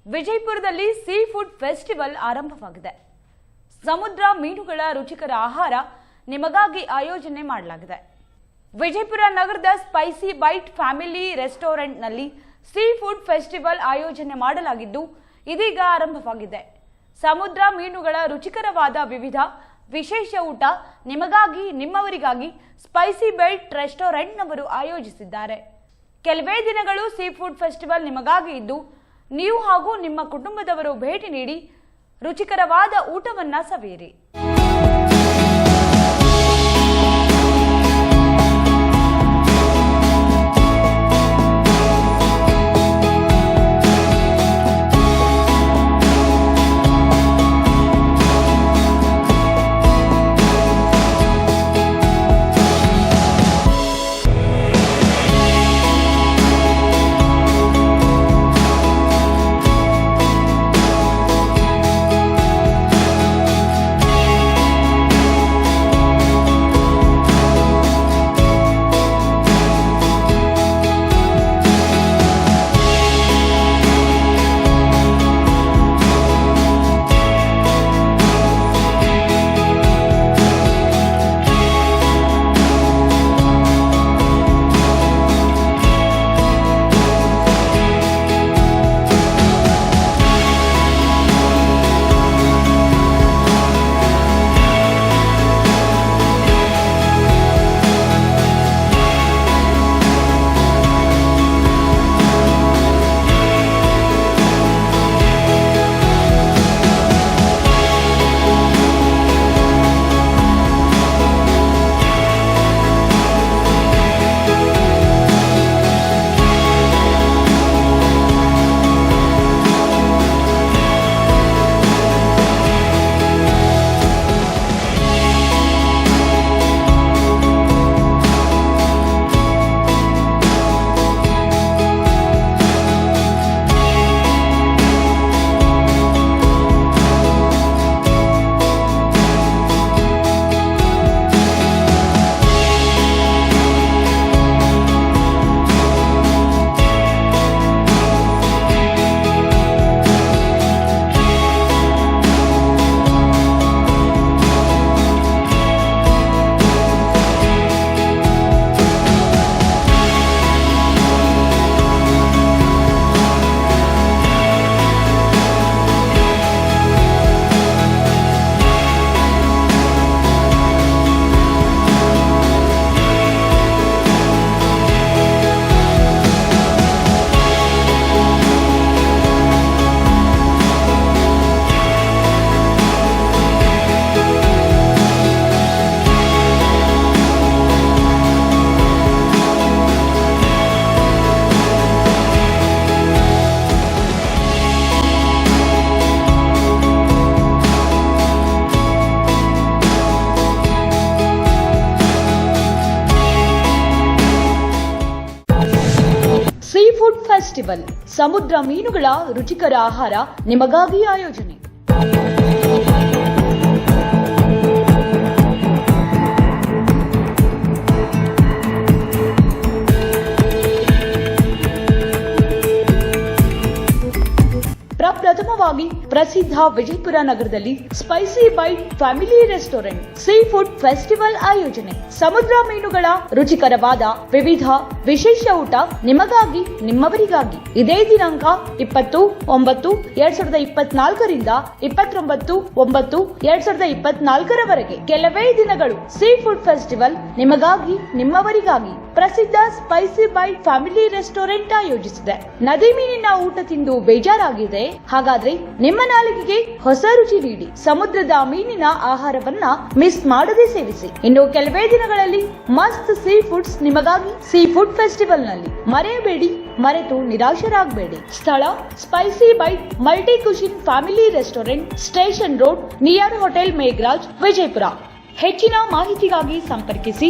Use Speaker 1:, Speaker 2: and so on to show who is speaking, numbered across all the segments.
Speaker 1: ವಿಜಯಪುರದಲ್ಲಿ sea food festival ಆರಂಭವಾಗಿದೆ. ಸಮುದ್ರ ಮೀನುಗಳ ರುಚಿಕರ ಆಹಾರ ನಿಮಗಾಗಿ ಆಯೋಜನೆ ಮಾಡಲಾಗಿದೆ. ವಿಜಯಪುರ ನಗರದ ಸ್ಪೈಸಿ ಬೈಟ್ ಫ್ಯಾಮಿಲಿ ರೆಸ್ಟೋರೆಂಟ್ನಲ್ಲಿ ಸೀ ಫುಡ್ ಫೆಸ್ಟಿವಲ್ ಆಯೋಜನೆ ಮಾಡಲಾಗಿದ್ದು ಇದೀಗ ಆರಂಭವಾಗಿದೆ. ಸಮುದ್ರ ಮೀನುಗಳ ರುಚಿಕರವಾದ ವಿವಿಧ ವಿಶೇಷ ಊಟ ನಿಮಗಾಗಿ ನಿಮ್ಮವರಿಗಾಗಿ ಸ್ಪೈಸಿ ಬೈಟ್ ರೆಸ್ಟೋರೆಂಟ್ನವರು ಆಯೋಜಿಸಿದ್ದಾರೆ. ಕೆಲವೇ ದಿನಗಳು ಸೀ ಫುಡ್ ಫೆಸ್ಟಿವಲ್ ನಿಮಗಾಗಿ ಇದ್ದು ನೀವು ಹಾಗೂ ನಿಮ್ಮ ಕುಟುಂಬದವರು ಭೇಟಿ ನೀಡಿ ರುಚಿಕರವಾದ ಊಟವನ್ನ ಸವಿಯಿರಿ. ಸೀ ಫುಡ್ ಫೆಸ್ಟಿವಲ್ ಸಮುದ್ರ ಮೀನುಗಳ ರುಚಿಕರ ಆಹಾರ ನಿಮಗಾಗಿ ಆಯೋಜನೆ. ಪ್ರಥಮವಾಗಿ ಪ್ರಸಿದ್ಧ ವಿಜಯಪುರ ನಗರದಲ್ಲಿ spicy bite family restaurant sea food festival ಆಯೋಜನೆ. ಸಮುದ್ರ ಮೀನುಗಳ ರುಚಿಕರವಾದ ವಿವಿಧ ವಿಶೇಷ ಊಟ ನಿಮಗಾಗಿ ನಿಮ್ಮವರಿಗಾಗಿ ಇದೇ ದಿನಾಂಕ 20/9/2024 ರಿಂದ 29/9/2024 ಕೆಲವೇ ದಿನಗಳು ಸೀ ಫುಡ್ ಫೆಸ್ಟಿವಲ್ ನಿಮಗಾಗಿ ನಿಮ್ಮವರಿಗಾಗಿ ಪ್ರಸಿದ್ಧ ಸ್ಪೈಸಿ ಬೈಟ್ ಫ್ಯಾಮಿಲಿ ರೆಸ್ಟೋರೆಂಟ್ ಆಯೋಜಿಸಿದೆ. ನದಿ ಮೀನಿನ ಊಟ ತಿಂದು ಬೇಜಾರಾಗಿದೆ, ಹಾಗಾದ್ರೆ ನಿಮ್ಮ ನಾಲಿಗೆಗೆ ಹೊಸ ರುಚಿ ನೀಡಿ ಸಮುದ್ರದ ಮೀನಿನ ಆಹಾರವನ್ನ ಮಿಸ್ ಮಾಡದೆ ಸೇವಿಸಿ. ಇನ್ನು ಕೆಲವೇ ದಿನಗಳಲ್ಲಿ ಮಸ್ತ್ ಸೀ ಫುಡ್ಸ್ ನಿಮಗಾಗಿ ಸೀ ಫುಡ್ ಫೆಸ್ಟಿವಲ್ ನಲ್ಲಿ ಮರೆಯಬೇಡಿ, ಮರೆತು ನಿರಾಶರಾಗಬೇಡಿ. ಸ್ಥಳ spicy bite multi cuisine family restaurant, station road, near hotel Megharaj, Vijayapura. ಹೆಚ್ಚಿನ ಮಾಹಿತಿಗಾಗಿ ಸಂಪರ್ಕಿಸಿ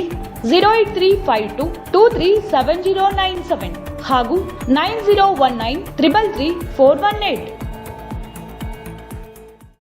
Speaker 1: 08352237097 ಹಾಗೂ 9019333418.